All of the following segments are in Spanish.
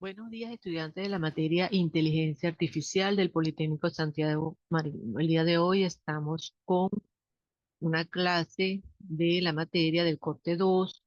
Buenos días, estudiantes de la materia Inteligencia Artificial del Politécnico Santiago Marino. El día de hoy estamos con una clase de la materia del corte 2.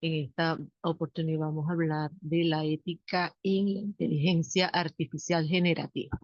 En esta oportunidad vamos a hablar de la ética en la inteligencia artificial generativa.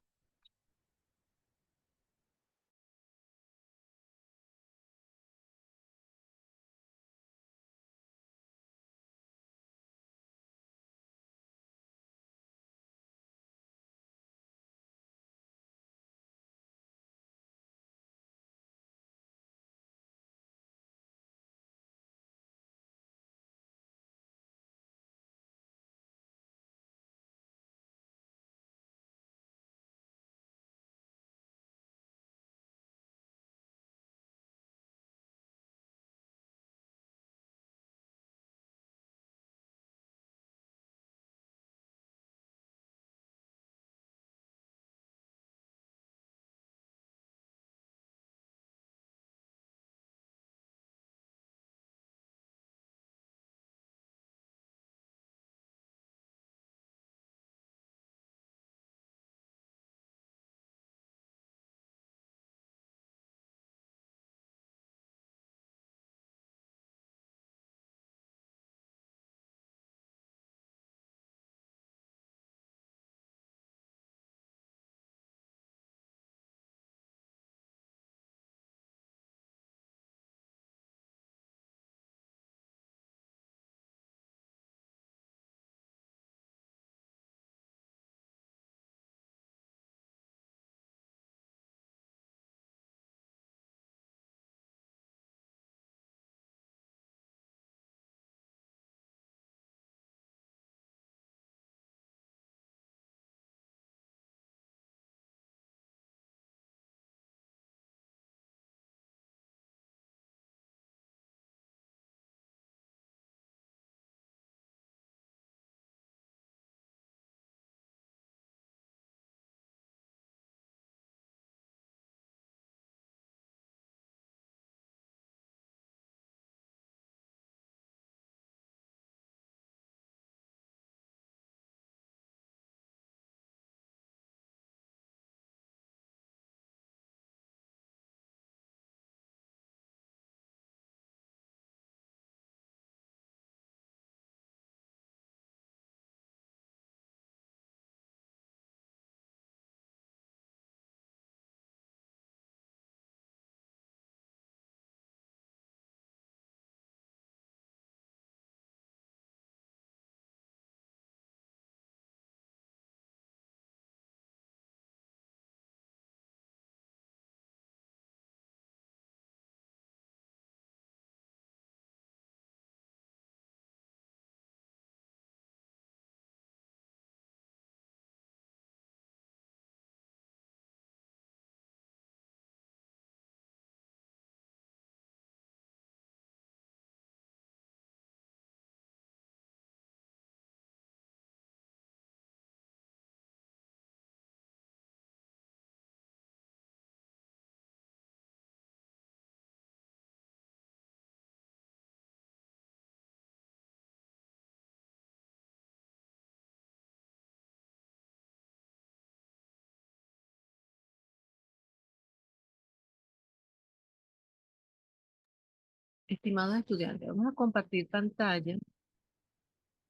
Estimados estudiantes, vamos a compartir pantalla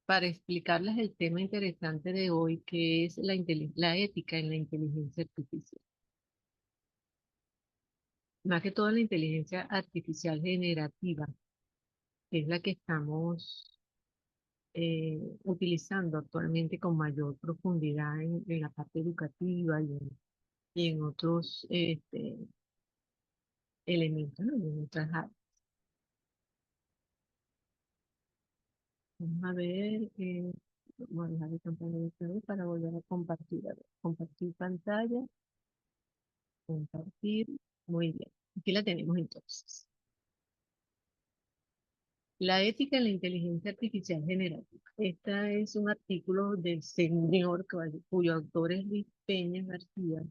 para explicarles el tema interesante de hoy, que es la ética en la inteligencia artificial. Más que todo la inteligencia artificial generativa, que es la que estamos utilizando actualmente con mayor profundidad en la parte educativa y en otros elementos, ¿no? Y en otras áreas. Vamos a ver, vamos a dejar de pantalla otra vez para volver a compartir. A ver, compartir pantalla, compartir. Muy bien. Aquí la tenemos entonces. La ética en la inteligencia artificial generativa. Este es un artículo del señor cuyo autor es Luis Peña García,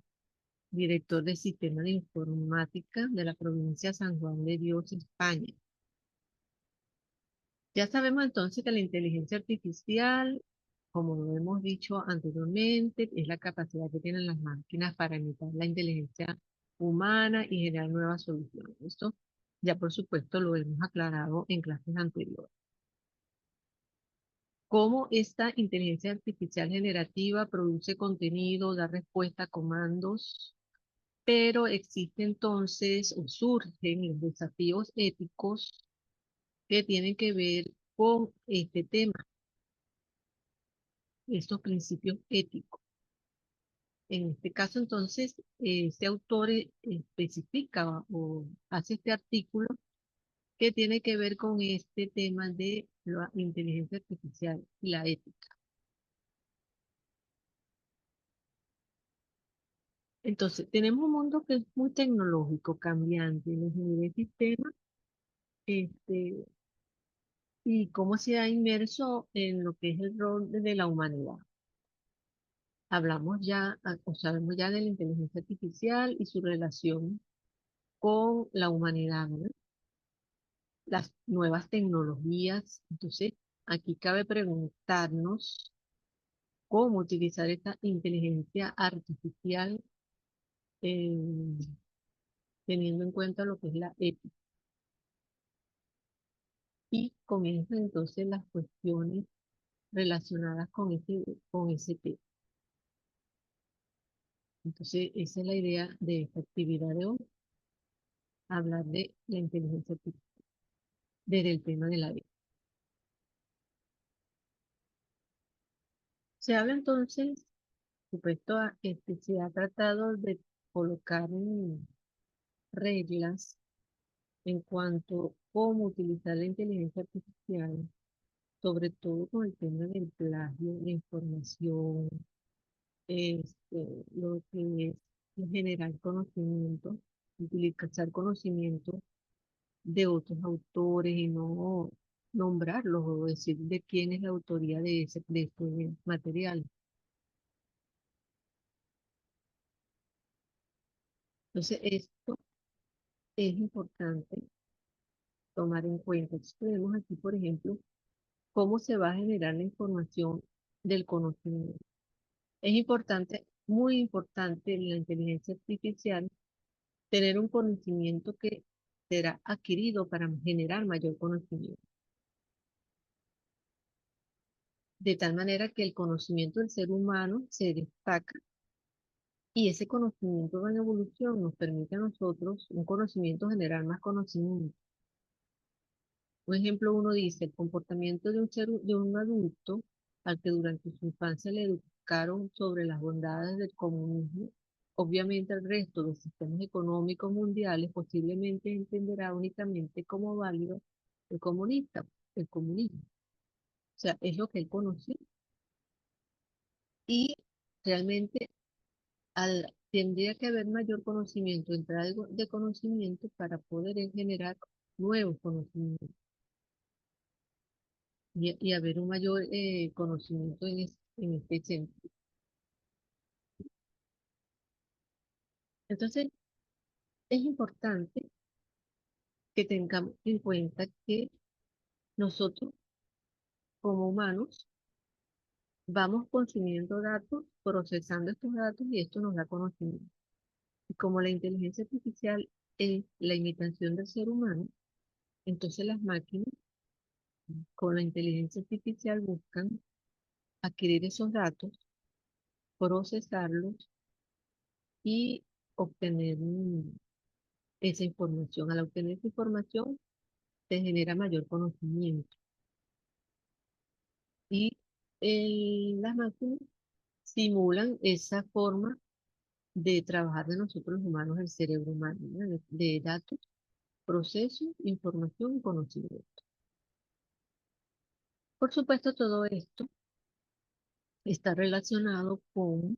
director del Sistema de Informática de la provincia de San Juan de Dios, España. Ya sabemos entonces que la inteligencia artificial como lo hemos dicho anteriormente, es la capacidad que tienen las máquinas para imitar la inteligencia humana y generar nuevas soluciones. Esto ya por supuesto lo hemos aclarado en clases anteriores. Cómo esta inteligencia artificial generativa produce contenido, da respuesta a comandos, pero existe entonces o surgen los desafíos éticos que tienen que ver con este tema, estos principios éticos. En este caso, entonces, este autor especifica o hace este artículo que tiene que ver con este tema de la inteligencia artificial y la ética. Entonces, tenemos un mundo que es muy tecnológico, cambiante, en ingeniería de sistemas, este, y cómo se ha inmerso en lo que es el rol de la humanidad. Hablamos ya, o sabemos ya de la inteligencia artificial y su relación con la humanidad, ¿no? Las nuevas tecnologías. Entonces, aquí cabe preguntarnos cómo utilizar esta inteligencia artificial eh, teniendo en cuenta lo que es la ética. Y comienzan entonces las cuestiones relacionadas con ese tema. Entonces, esa es la idea de esta actividad de hoy, hablar de la inteligencia artificial desde el tema de la ética. Se habla entonces, supuesto, se ha tratado de colocar reglas en cuanto a cómo utilizar la inteligencia artificial, sobre todo con el tema del plagio de información, lo que es generar conocimiento, utilizar conocimiento de otros autores y no nombrarlos o decir de quién es la autoría de este material. Entonces, esto es importante tomar en cuenta. Entonces, tenemos aquí, por ejemplo, cómo se va a generar la información del conocimiento. Es importante, muy importante en la inteligencia artificial, tener un conocimiento que será adquirido para generar mayor conocimiento. De tal manera que el conocimiento del ser humano se destaca y ese conocimiento en evolución nos permite a nosotros, un conocimiento generar más conocimiento. Por ejemplo, uno dice, el comportamiento de un adulto al que durante su infancia le educaron sobre las bondades del comunismo, obviamente el resto de los sistemas económicos mundiales posiblemente entenderá únicamente como válido el comunismo. O sea, es lo que él conoció y realmente tendría que haber mayor conocimiento, entrada de conocimiento para poder generar nuevos conocimientos. Y haber un mayor conocimiento en este sentido. Entonces, es importante que tengamos en cuenta que nosotros como humanos vamos consumiendo datos, procesando estos datos y esto nos da conocimiento. Y como la inteligencia artificial es la imitación del ser humano, entonces las máquinas con la inteligencia artificial buscan adquirir esos datos, procesarlos y obtener esa información. Al obtener esa información, se genera mayor conocimiento. Y las máquinas simulan esa forma de trabajar de nosotros los humanos, el cerebro humano, ¿no? De datos, procesos, información y conocimiento. Por supuesto, todo esto está relacionado con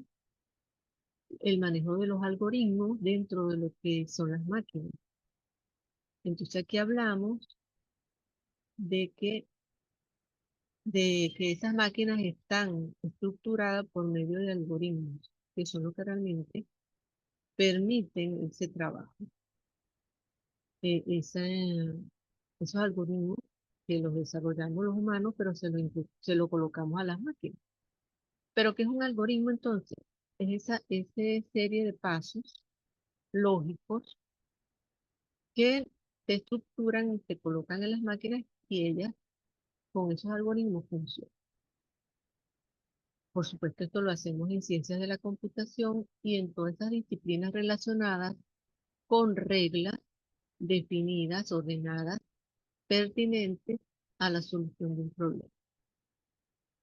el manejo de los algoritmos dentro de lo que son las máquinas. Entonces aquí hablamos de que esas máquinas están estructuradas por medio de algoritmos, que son los que realmente permiten ese trabajo. Esos algoritmos que los desarrollamos los humanos, pero se lo colocamos a las máquinas. Pero ¿qué es un algoritmo entonces? Esa serie de pasos lógicos que se estructuran y se colocan en las máquinas y ellas con esos algoritmos funcionan. Por supuesto, esto lo hacemos en ciencias de la computación y en todas esas disciplinas relacionadas con reglas definidas, ordenadas, pertinentes a la solución de un problema.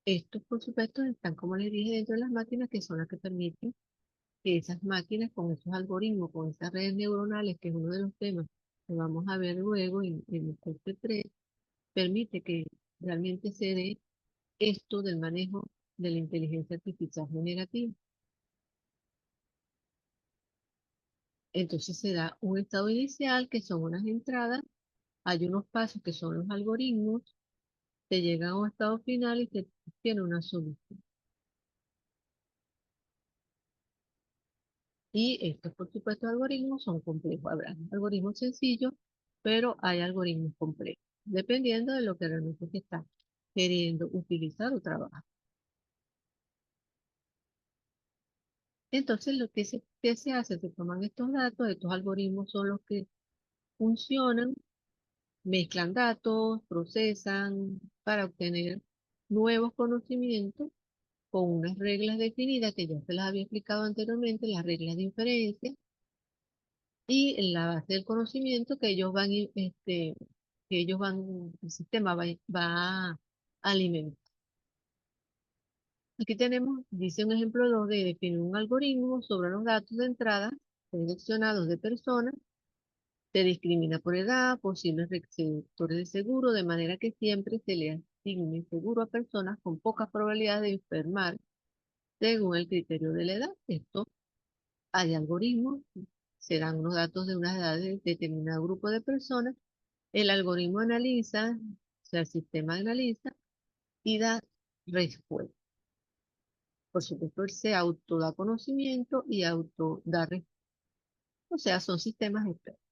Estos, por supuesto, están, como les dije, dentro de las máquinas que son las que permiten que esas máquinas con esos algoritmos, con esas redes neuronales, que es uno de los temas que vamos a ver luego en el corte 3, permite que realmente se dé esto del manejo de la inteligencia artificial generativa. Entonces se da un estado inicial que son unas entradas, hay unos pasos que son los algoritmos, se llega a un estado final y se tiene una solución. Y estos, por supuesto, algoritmos son complejos. Habrá algoritmos sencillos, pero hay algoritmos complejos, dependiendo de lo que realmente se está queriendo utilizar o trabajar. Entonces, ¿qué se hace? Se toman estos datos, estos algoritmos son los que funcionan, mezclan datos, procesan para obtener nuevos conocimientos con unas reglas definidas que ya se las había explicado anteriormente, las reglas de inferencia, y en la base del conocimiento que ellos el sistema va a alimentar. Aquí tenemos, dice un ejemplo 2 de definir un algoritmo sobre los datos de entrada seleccionados de personas, se discrimina por edad, posibles receptores de seguro, de manera que siempre se le asigne seguro a personas con pocas probabilidades de enfermar según el criterio de la edad. Esto hay algoritmos, se dan unos datos de unas edades de determinado grupo de personas. El algoritmo analiza, o sea, el sistema analiza y da respuesta. Por supuesto, él se autoda conocimiento y autoda respuesta. O sea, son sistemas expertos.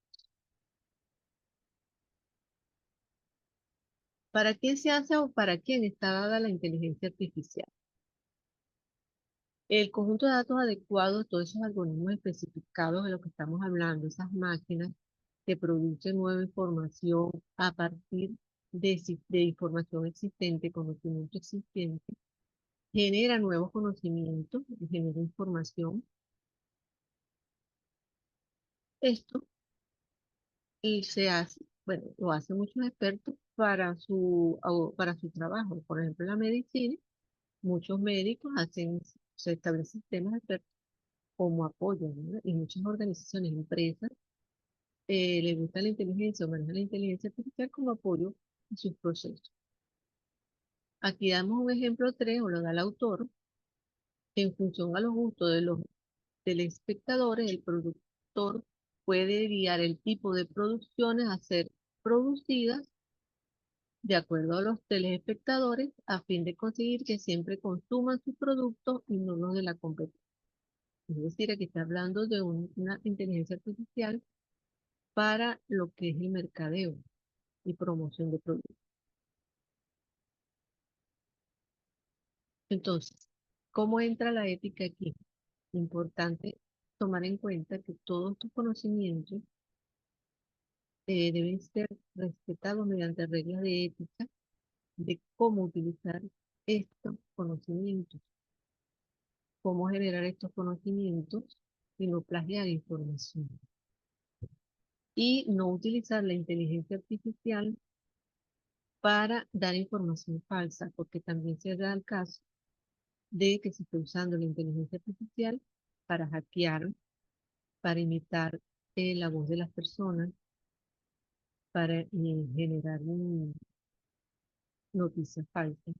¿Para quién se hace o para quién está dada la inteligencia artificial? El conjunto de datos adecuados, todos esos algoritmos especificados de lo que estamos hablando, esas máquinas que producen nueva información a partir de información existente, conocimiento existente, genera nuevos conocimientos, genera información. Esto y se hace, bueno, lo hacen muchos expertos para su trabajo. Por ejemplo, en la medicina, muchos médicos se establecen sistemas de expertos como apoyo, ¿no? Y muchas organizaciones, empresas, les gusta la inteligencia o manejan la inteligencia artificial como apoyo a sus procesos. Aquí damos un ejemplo 3 o lo da el autor, en función a los gustos de los telespectadores, el productor puede guiar el tipo de producciones a ser producidas de acuerdo a los telespectadores a fin de conseguir que siempre consuman sus productos y no los de la competencia. Es decir, aquí está hablando de una inteligencia artificial para lo que es el mercadeo y promoción de productos. Entonces, ¿cómo entra la ética aquí? Importante tomar en cuenta que todos tus conocimientos deben ser respetados mediante reglas de ética de cómo utilizar estos conocimientos, cómo generar estos conocimientos y no plagiar información. Y no utilizar la inteligencia artificial para dar información falsa, porque también se da el caso de que se esté usando la inteligencia artificial para hackear, para imitar la voz de las personas, para generar noticias falsas.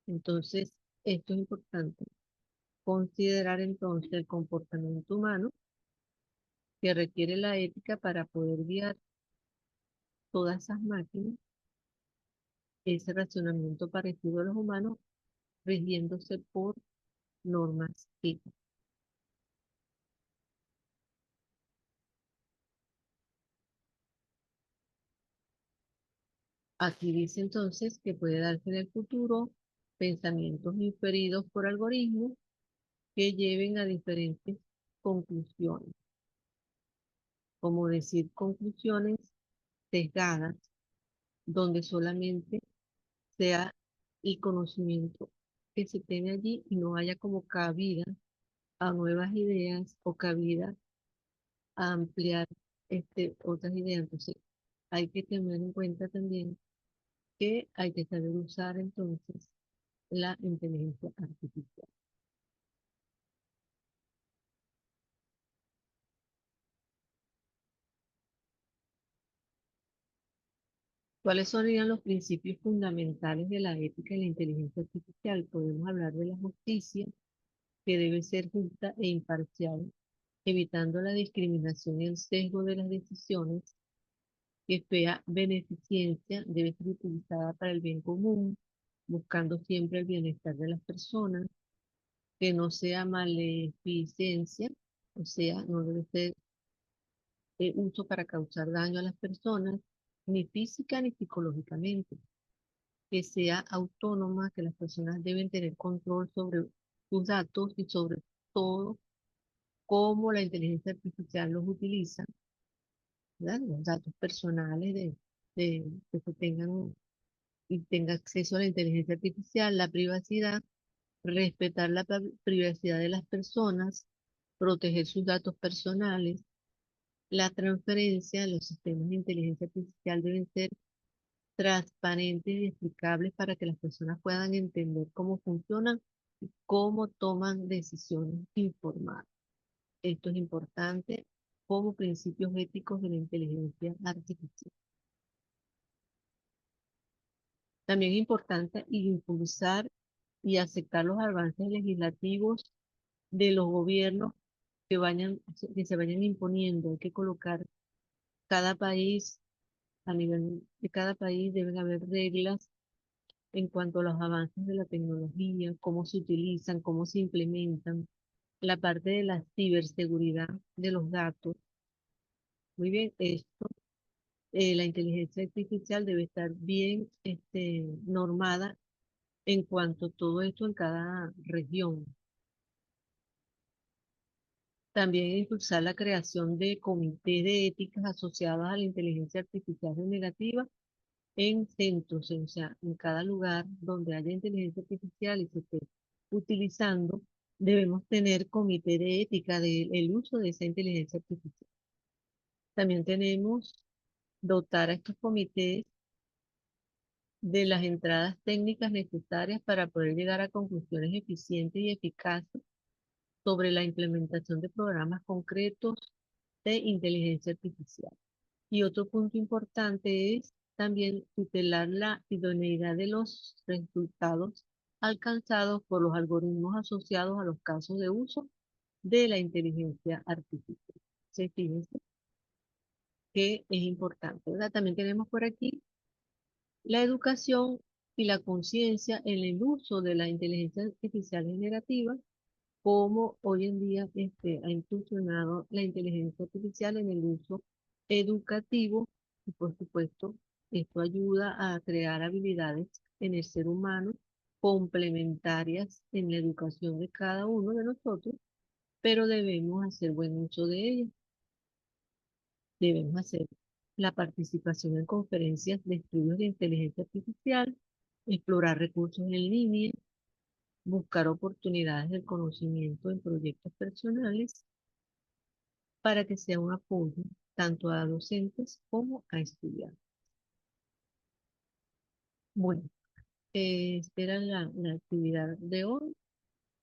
Entonces, esto es importante. Considerar entonces el comportamiento humano que requiere la ética para poder guiar todas esas máquinas, ese racionamiento parecido a los humanos, rigiéndose por normas éticas. Aquí dice entonces que puede darse en el futuro pensamientos inferidos por algoritmos que lleven a diferentes conclusiones, como decir conclusiones sesgadas, donde solamente sea el conocimiento que se tiene allí y no haya como cabida a nuevas ideas o cabida a ampliar otras ideas. Entonces, hay que tener en cuenta también que hay que saber usar entonces la inteligencia artificial. ¿Cuáles serían los principios fundamentales de la ética y la inteligencia artificial? Podemos hablar de la justicia, que debe ser justa e imparcial, evitando la discriminación y el sesgo de las decisiones, que sea beneficencia, debe ser utilizada para el bien común, buscando siempre el bienestar de las personas, que no sea maleficencia, o sea, no debe ser uso para causar daño a las personas, ni física ni psicológicamente, que sea autónoma, que las personas deben tener control sobre sus datos y sobre todo cómo la inteligencia artificial los utiliza, ¿verdad? Los datos personales de que tengan y tenga acceso a la inteligencia artificial, la privacidad, respetar la privacidad de las personas, proteger sus datos personales, la transferencia. Los sistemas de inteligencia artificial deben ser transparentes y explicables para que las personas puedan entender cómo funcionan y cómo toman decisiones informadas. Esto es importante como principios éticos de la inteligencia artificial. También es importante impulsar y aceptar los avances legislativos de los gobiernos que se vayan imponiendo. Hay que colocar cada país, a nivel de cada país deben haber reglas en cuanto a los avances de la tecnología, cómo se utilizan, cómo se implementan, la parte de la ciberseguridad de los datos. Muy bien, esto, la inteligencia artificial debe estar bien normada en cuanto a todo esto en cada región. También impulsar la creación de comités de éticas asociadas a la inteligencia artificial generativa en centros, o sea, en cada lugar donde haya inteligencia artificial y se esté utilizando, debemos tener comité de ética del uso de esa inteligencia artificial. También tenemos dotar a estos comités de las entradas técnicas necesarias para poder llegar a conclusiones eficientes y eficaces sobre la implementación de programas concretos de inteligencia artificial. Y otro punto importante es también tutelar la idoneidad de los resultados alcanzados por los algoritmos asociados a los casos de uso de la inteligencia artificial. Se fíjense que es importante, ¿verdad? También tenemos por aquí la educación y la conciencia en el uso de la inteligencia artificial generativa, cómo hoy en día ha incursionado la inteligencia artificial en el uso educativo y por supuesto esto ayuda a crear habilidades en el ser humano complementarias en la educación de cada uno de nosotros, pero debemos hacer buen uso de ellas. Debemos hacer la participación en conferencias de estudios de inteligencia artificial, explorar recursos en línea, buscar oportunidades del conocimiento en proyectos personales para que sea un apoyo tanto a docentes como a estudiantes. Bueno, esta era la actividad de hoy.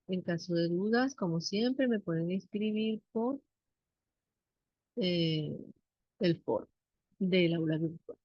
En caso de dudas, como siempre, me pueden escribir por eh, el foro del aula virtual.